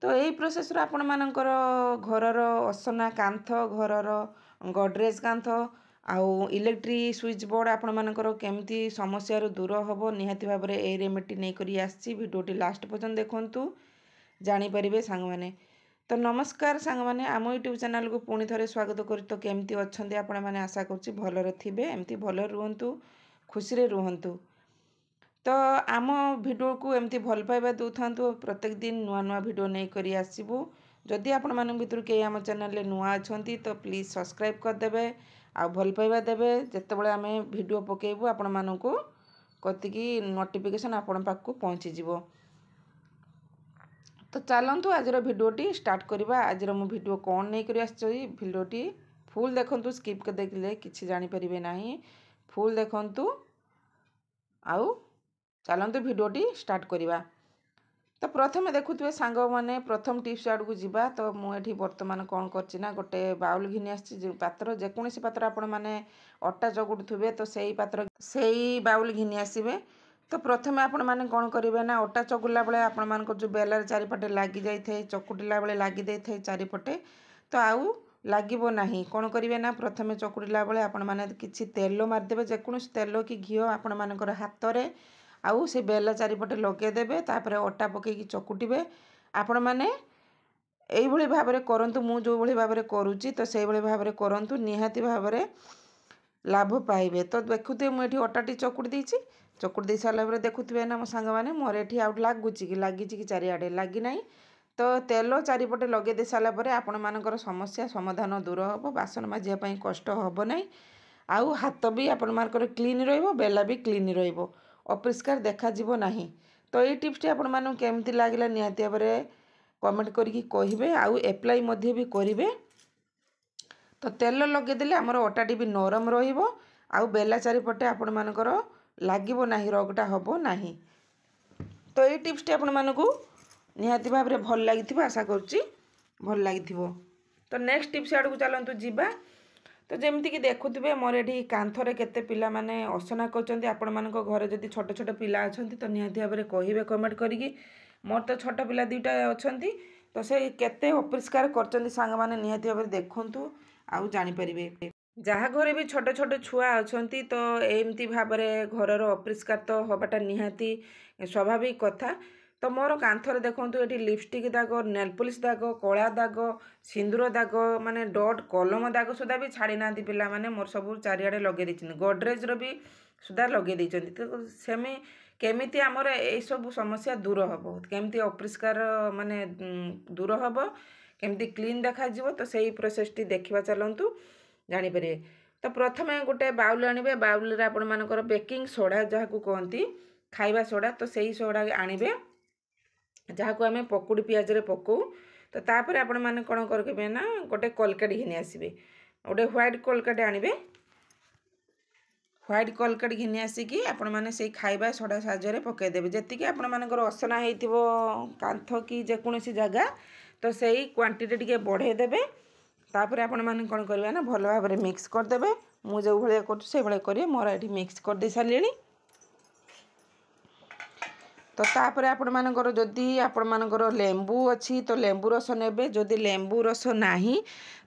तो यही प्रोसेस आपण मानकर घरर असना कांथ घरर गडरेज कांथ आउ इलेक्ट्रिक स्विच बोर्ड आपण मानकर केमती समस्या दूर हम निहाती भाव में ये रेमेडी नहीं करी आसी भिडियोटी लास्ट पर्यंत देखंतु जानीपारे सांग मैंने। तो नमस्कार सांग मैंने आम यूट्यूब चैनल को पुणी थे स्वागत कर। तो केमती अच्छा आपण मैंने आशा करुँच भलरे थे एमती भल रुहतु खुशी रुहतु। तो आम भिडियो को एमती भल पाइबा दूँ प्रत्येक दिन नुआ नुआ भिडियो नहीं करी आसबू। जदि आपण मान भितर कई आम चैनल नुआ अच्छा तो प्लीज़ सब्सक्राइब करदे आ भल पाइबा देवे जितेबाला आम भिडियो पकेबू आपण मानक कतिकी नोटिफिकेशन आपण पाखक पहुँची जीवो। तो चलतु आज भिडियोटी स्टार्ट करवा। आज मो भिडियो कौन नहीं करी आसछी भिडियोटी फुल देखंतु स्किप कर देखले किसी जानी परिबे नाही। फुल देखंतु आउ चलतु भिडियोटी स्टार्ट करवा। तो प्रथम देखुए सांग मैंने प्रथम टिप्स आड़ को जीवा। तो मुझे बर्तमान कौन करना गोटे बाउल घिनी आसी पात्र जेकोसी पात्र आपण मैंने अटा चकुटुवे तो सही पात्र से बाउल घिनी आसबे। तो प्रथम आपण मैंने कौन करेंगे ना अटा चकुला बेले आपण मान जो बेलार चारिपटे लगी जाए चकुटिला बेले लगी जाए चारिपटे तो आउ लागो ना कौन करेंगे ना प्रथम चकुटिला बेले आपण मैंने किसी तेल मारिदेवे जेकोसी तेल कि घी आपण मानकर हाथ में आउ से बेला चारिपटे लगेदेवे तापर अटा पकईकि चकुटिबे। आपण मैंने यही भाव में करंतु मु जो भली भाव में करुच्ची तो से भाव में करंतु निहाती भाव में लाभ पाइबे। तो देखुए मुझे अटाटी चकुटी देछि चकुटी दे सारा देखुए ना मो सांग मैंने मोर एठी आउट लगुच कि लगी कि चारिआडे लगी ना। तो तेल चारिपटे लगे दे सारापर आपण मानकर समस्या समाधान दूर हम बासन माजिया कष्ट हम ना आउ हाथ भी आपण मानकर क्लीन रहिबो बेला भी क्लीन रहिबो अपरिष्कार देखा जीवो नाही। तो ये टिप्स आपण मानू केमती लागला निहाती भाव में कमेंट करके कहिबे आउ एप्लाई मध्य भी करिवे। तो तेल लगेदेले आमर अटाटी भी नरम रहिबो आउ बेला चारिपटे आपण मानकर लागिबो नाही रगटा हबो नाही। तो ये टिप्स आपण मानकू निहाती भाव में भल लागिथिबो आशा करूची भल लागिथिबो। तो नेक्स्ट टिप्स आड़ को चलतु जीवा। तो जमती कि देखुए मोर ये कांथरे केते पिला माने असना करछन्ती आपण मानक घरे जदि छोट छोट पिला अछन्ती तो निहाती भाव में कहिबे कमेंट करिकी। मोर तो छोट पिला दुईटा अछन्ती तो से केते अपरिष्कार करछन्ती सांग माने निहाती भाव में देखंतु आउ जानि परिबे। जहाँ घरे भी छोट छोट छुआ अछन्ती तो एमती भाव में घरर अपरिष्कार तो हबाटा निहाती स्वाभाविक कथा। तो मोर कांथरे देखंतु एटी लिपस्टिक दाग नेल पॉलिश दाग कला दाग सिंदूर दाग माने डॉट कलम दाग सुधा भी छाड़ी ना पिला माने मोर सब चारिआडे लगे देछन गडरेज रो भी सुधा लगे देछन। तो सेमी केमिति आमर ए सब समस्या दूर हम केमती अपरिष्कार माने दूर हम केमती क्लीन देखा जीवो। तो सही प्रोसेसटी देखा चलतु जानीपर। तो प्रथम गोटे बाउल आनिबे बाउल रे आपण मानकर बेकिंग सोडा जहाँ को कहती खाइबा सोडा तो सही सोडा आनिबे जहाँ को आम पकुड़ी पियाज रे पकऊ। तो तापर आपण मैंने कौन करेंगे ना गोटे कोलगेट घिनी आसबे गोटे व्हाइट कोलगेट आनिबे व्हाइट कोलगेट घिनी आसिकी आपण मैंने से खाइबा सोडा साहाय्य पकईदेवे जी आपण मानकर असना होइथिबो कांथ कि जेकोसी जगह तो सही क्वांटिटी टिके बढ़े देबे। तापर आपण मैंने कौन करेंगे ना भल भाव में मिक्स करदे मुझे जो भाया कर मोर ये मिक्स कर दे सारे। तो तापर आपण मानकर जदि आपण मानकर लेंबू अच्छी तो लेंबू रस नेबे जदि लेंबू रस नाही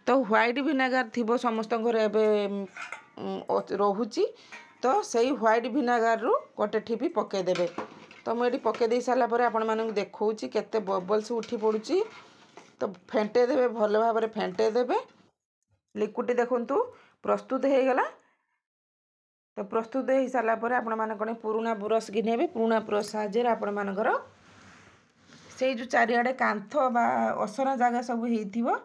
तो व्हाइट विनेगार थिबो समस्त घर एबे रहुची तो सही व्हाइट विनेगार रु गोटे ठिपी पकईदेवे। तो मुझे पकई दे सारा पर आपण मानक देखौची केते बबल्स उठी पड़ुची। तो फेंटे देवे भल भाव में फेंटे देवे लिक्विड देखंतु प्रस्तुत हो गला। तो प्रस्तुत हो सारापर आपण माने कौन पुराना ब्रश घिनेबे पुराना ब्रश साहाय्य आपण मानकर से जो चारिआडे कांथ बा असना जगह सब हो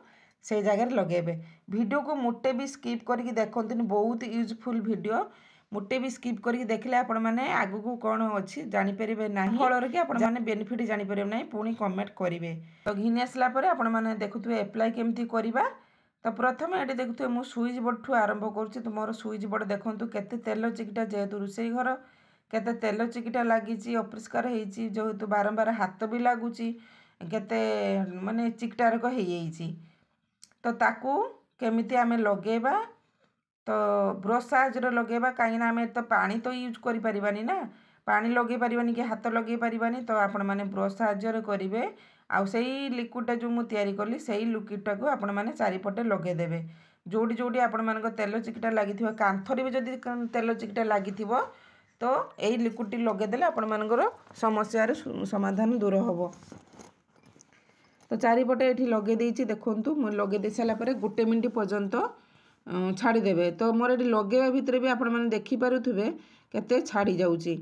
से जगह लगेबे। वीडियो को मुटे भी स्किप करके देखंतुनी बहुत यूजफुल वीडियो मुटे भी स्किप करके देखले आपण माने आगु को कौन अच्छी जानि परिबे नाही फलर कि आपण माने बेनिफिट जानि परिबे नाही पुणी कमेंट करिवे। तो घिनी आसला परे आपण माने देखुथुवे एप्लाई केमती करिबा। तो प्रथम ये देखुए मु सुइच बोर्ड ठू आरंभ करुच्ची। तो मोर सुइच बोर्ड देखंतु केते तेल चिकिटा जेहेतु रोसई घर केते तेल चिकिटा लगी अपरिष्कार होती जेहेतु बारंबार हाथ भी लगुच केते माने चिकटारक हो जाइए। तो ताकू केमिति आमे लगेबा तो ब्रश साहाय्य लगेबा कहीं आम तो पानी तो यूज करें ना पानी लगे पारिबानी कि हाथ लगे पारिबानी। तो आपण माने ब्रश साहाय्य करेंगे आउ सेई लिक्विडटा जो मु तैयारी कली सेई लिक्विडटा को आपण माने चारिपटे लगेदेवे जोटी जोटी आपण मानक तेल चिकिटा लगी कांथरे भी जदि तेल चिकिटा लगी तो यही लिक्विडटी लगेदेले आपण मानकर समस्यार समाधान दूर हम। तो चारिपटे ये लगे देती देखूँ मुझे लगे दे सारापर 1 मिनिट पर्यंत छाड़देवे। तो मोर ये लगेवा भितर भी आपण मैंने देखिपे केते छाड़ी जाऊँगी।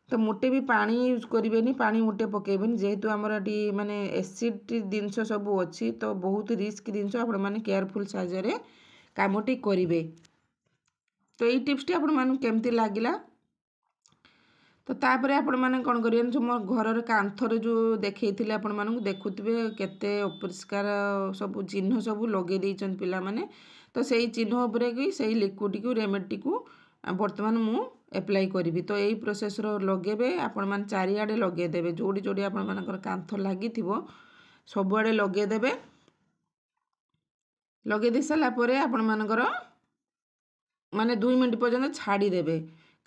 तो मोटे भी पानी यूज करें पानी मोटे पकेबेनि जेहेतु आमर ये माने एसिड जिनस सब अच्छी तो बहुत रिस्क जिनस आपण मैंने केयरफुल साहाय्य कामटी करेंगे। तो ये टिप्सटी आपण मानक केमती लगिला तो तापर आपण मैंने कौन करें मो घर कांथर जो देखते आपण मानक देखुवे केते अपरिष्कार सब चिन्ह सब लगे देइछन पिला माने। तो सही चिन्ह उपरे कि सही लिक्विड को रेमेडी को बर्तमान मु एप्लाई करी। तो यही प्रोसेस लगेबे आपण मान चारिआडे लगेदेवे जोड़ी जोड़ी आपण मानकर कांथ लगी सबुआडे लगेदेवे। लगे दे सारा परे आपण मानकर माने 2 मिनिट पर्यंत छाड़ीदेवे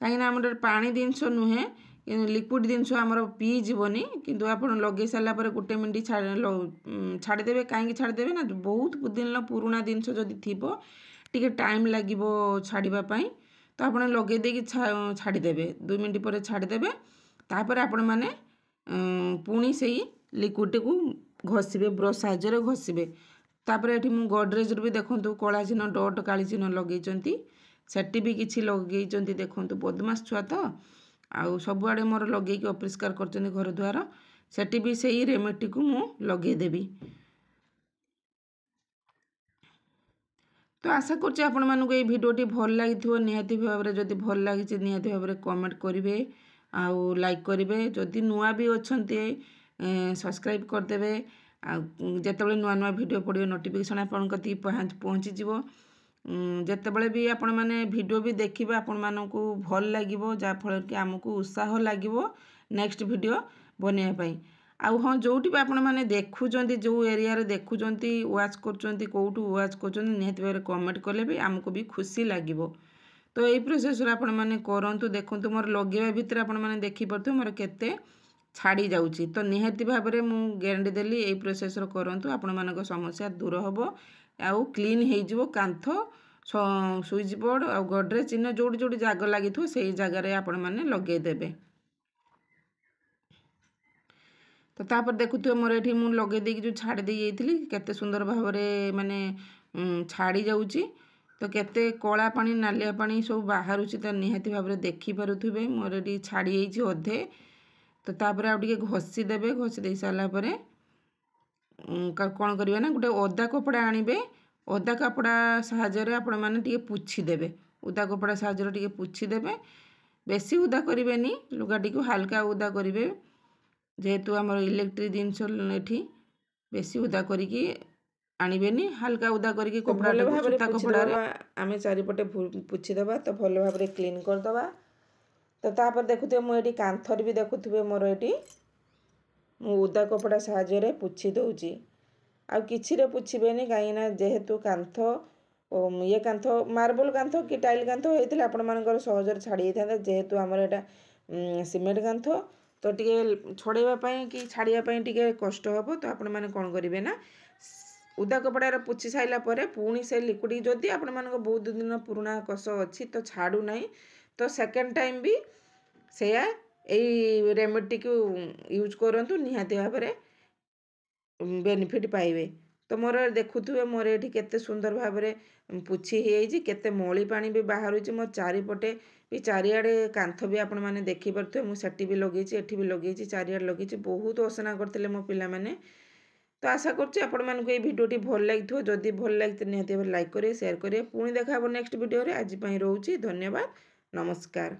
कहीं आम पानी जिनस नुहे लिक्विड जिनस आमर पी जीवनी किंतु आपण लगे सारा पर 1 मिनिट छाड़ीदेवे कहीं छाड़ीदेवे ना बहुत दिन पुराना जिनस जदि थी टी टाइम लगे छाड़ापी तो आप लगे देकी छाड़ीदेवे 2 मिनिट पर छाड़ीदेवे तापर आपण मैंने पुणी से लिक्विड को घषिबे ब्रश साहाय्य घषिबे। तापर ये मु गडरेज भी देखूँ कला चिन्ह डट काली चिन्ह लगे सेटी भी किसी लगे देखूँ बदमाश छुआ तो आउ सबुआड़े मोर लगे अपरिष्कार कर घर द्वार सेटी भी सही रेमेडी को मु लगेदेवी। तो आशा करछि आपण मानक ये भिडियोटी भल लगी निहाती भाव में जदि भल लगी निहाती भाव में कमेंट करेंगे आउ लाइक करेंगे जदि नुआ भी अच्छे सब्सक्राइब करदेवे जितेबाला नुआ नुआ भिडियो पड़े नोटिफिकेशन आपण कति पहुँची जितेबाला भी आपण मैंने भिडियो भी देखिए आपण मानक भल लगे जहाँफल कि आमको उत्साह लगे नेक्स्ट भिडियो बनवाई। आउ हाँ जोटी भी आपण मैंने देखुं जो एरिया देखुं वाच कर कौटू वाच कर निहाती भाव में कमेंट कले भी आमको भी खुशी लगे। तो यही प्रोसेस आपण मैंने करंतु देखूँ मोर लगेवा भितर आपण मैंने देखिपे मोर केते छाड़ी जाऊँगी। तो निहाती भाव में मुझे गारंटी देली यही प्रोसेस करंतु आपण मानक समस्या दूर हम आउ क्लीन हो कांथ स्विच बोर्ड आ गडरेज चिन्ह जोड़ी जोड़ी जगह लगी से जगार आपण मैंने लगेदेवे। तो तापर देखुए मोर ये मुझे लगे देकी जो छाड़ी दे जाइली केते सुंदर भाव में माने छाड़ी जाऊँगी। तो केते कला पानी नालिया पानी सब बाहर तो निहाती भाव में देखिपे मोर ये छाड़ी जाइए अधे। तो तापर आउ टिके घषिदेवे घषिदे सारापर कौन करेंगे ना गोटे ओदा कपड़ा आनिबे ओदा कपड़ा साहाय्य आपण मैंने टिके पुछीदेवे ओदा कपड़ा साहाय्य टिके पुछीदेवे बेसी ओदा करेंगे लुगाटी को हल्का ओदा करेंगे जेहेतु आम इलेक्ट्रिक जिनस ये बेसी ओदा करी आणवेनि हल्का ओदा करी कपड़ा कपड़ा आम चारिपटे पुछीदे तो भल भाव में क्लीन करदे। तो तापर देखुए मुझे कांथर भी देखुए मोर ये ओदा कपड़ा साहाय्य पुछी दूची आ कि पुछेनि कहीं जेहेतु कांथ ये कांथ मार्बल कांथ कि टाइल कांथ होता आपण मानकर सहजरे छाड़ी था जेहेतु आमर यहाँ सीमेंट कांथ तो टे छड़ाई कि छाड़ापी टे कष्ट हम। तो आपण मैंने कौन करेंगे ना ओदा कपड़ा पुछी सारापर पुणी से लिक्विड जदि आपण मानक बहुत दिन पुराना कष अच्छी तो छाड़ू ना तो सेकेंड टाइम भी से यही रेमेडी को यूज करंतु निहाती भाव में बेनिफिट पाइबे। तो मोर देखुए मोर ये केते सुंदर भाव में पुछी हो केते मली पानी भी बाहर मो चारिपटे भी चारिआडे कांथ भी आपण मैंने देखिपे मुझे भी लगे एठी भी लगे चारिआडे लगे बहुत असना करते मो पिला माने। तो आशा करछि आपण मानक ये भिडियोटी भल लगी जदि भल लगी निहाती भाव लाइक करेंगे शेयर करेंगे पुणी देखा नेक्स्ट भिडियो आज रोची धन्यवाद नमस्कार।